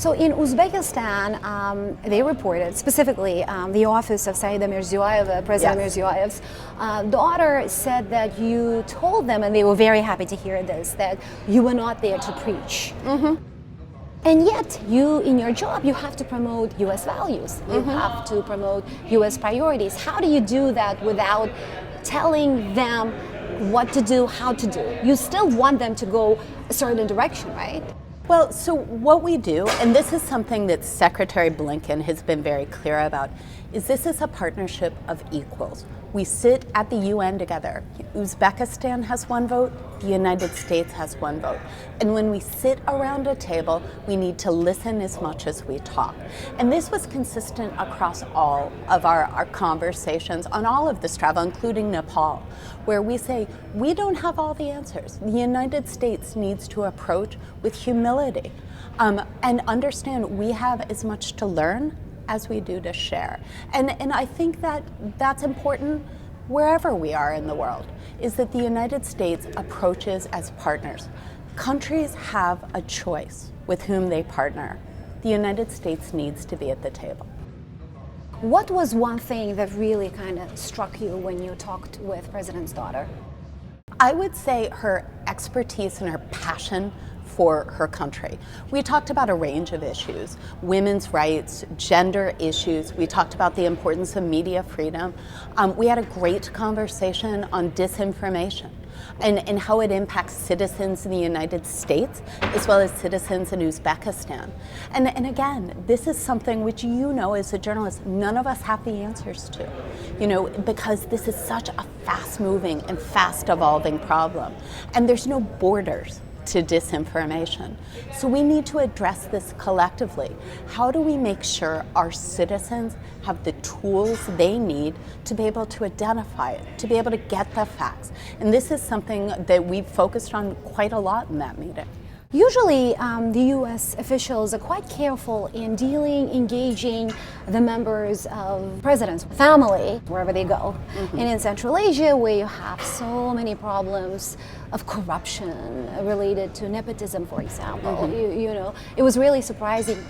So in Uzbekistan, they reported, specifically the office of Saida Mirziyoyeva, President Mirziyoyev's daughter, said that you told them, and they were very happy to hear this, that you were not there to preach. And yet, you, in your job, you have to promote U.S. values. You have to promote U.S. priorities. How do you do that without telling them what to do, how to do? You still want them to go a certain direction, right? Well, so what we do, and this is something that Secretary Blinken has been very clear about, is this is a partnership of equals. We sit at the UN together. Uzbekistan has one vote, the United States has one vote. And when we sit around a table, we need to listen as much as we talk. And this was consistent across all of our conversations on all of this travel, including Nepal, where we say, we don't have all the answers. The United States needs to approach with humility and understand we have as much to learn as we do to share. And I think that that's important wherever we are in the world, is that the United States approaches as partners. Countries have a choice with whom they partner. The United States needs to be at the table. What was one thing that really kind of struck you when you talked with President's daughter? I would say her expertise and her passion for her country. We talked about a range of issues, women's rights, gender issues. We talked about the importance of media freedom. We had a great conversation on disinformation and how it impacts citizens in the United States as well as citizens in Uzbekistan. And again, this is something which, you know, as a journalist, none of us have the answers to, you know, because this is such a fast-moving and fast-evolving problem. And there's no borders to disinformation. So we need to address this collectively. How do we make sure our citizens have the tools they need to be able to identify it, to be able to get the facts? And this is something that we've focused on quite a lot in that meeting. Usually, the U.S. officials are quite careful in engaging the members of President's family wherever they go. And in Central Asia, where you have so many problems of corruption related to nepotism, for example, you know, it was really surprising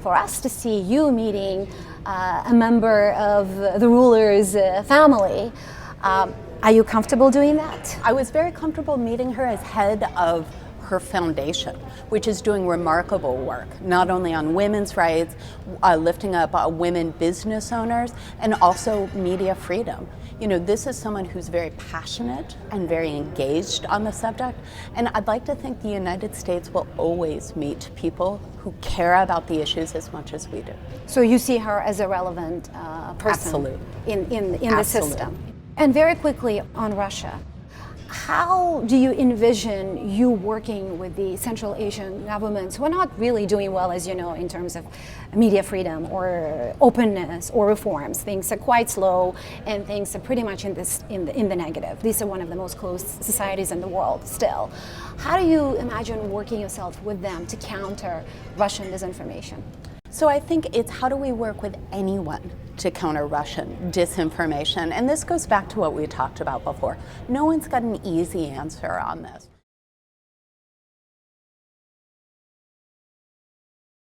for us to see you meeting a member of the ruler's family. Are you comfortable doing that? I was very comfortable meeting her as head of her foundation, which is doing remarkable work, not only on women's rights, lifting up women business owners, and also media freedom. You know, this is someone who's very passionate and very engaged on the subject, and I'd like to think the United States will always meet people who care about the issues as much as we do. So you see her as a relevant person in the system. And very quickly on Russia. How do you envision you working with the Central Asian governments who are not really doing well, as you know, in terms of media freedom or openness or reforms? Things are quite slow and things are pretty much in the negative. These are one of the most closed societies in the world still. How do you imagine working yourself with them to counter Russian disinformation? So I think it's how do we work with anyone to counter Russian disinformation? And this goes back to what we talked about before. No one's got an easy answer on this.